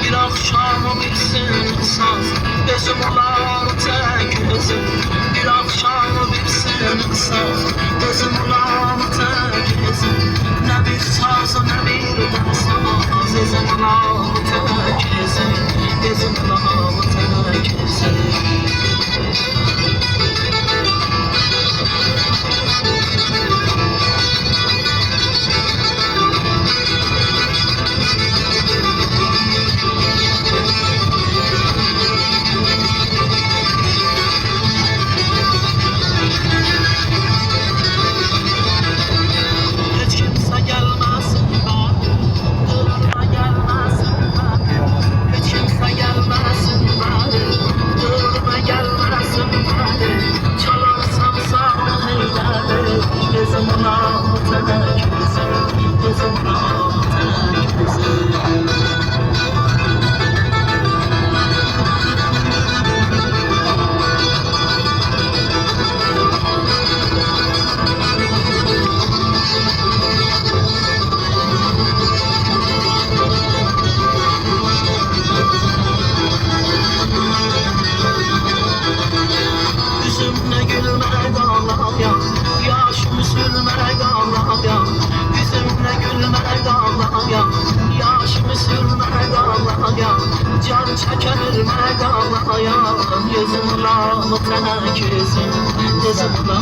Bir akşam bilsin saz, gözüm olar tek gözüm. Bir akşam bilsin saz, gözüm olar tek gözüm. Ne bir saz ne bir dans, gözüm olar tek gözüm. Gözüm olar tek gözüm. Yüzümle gülmek ağlayan, yaşımı sürmek ağlayan. Yüzümle gülmek ağlayan, yaşımı sürmek ağlayan. Can çekermek ağlayan, yüzüm ulamak tek yüzüm, yüzüm ulamak.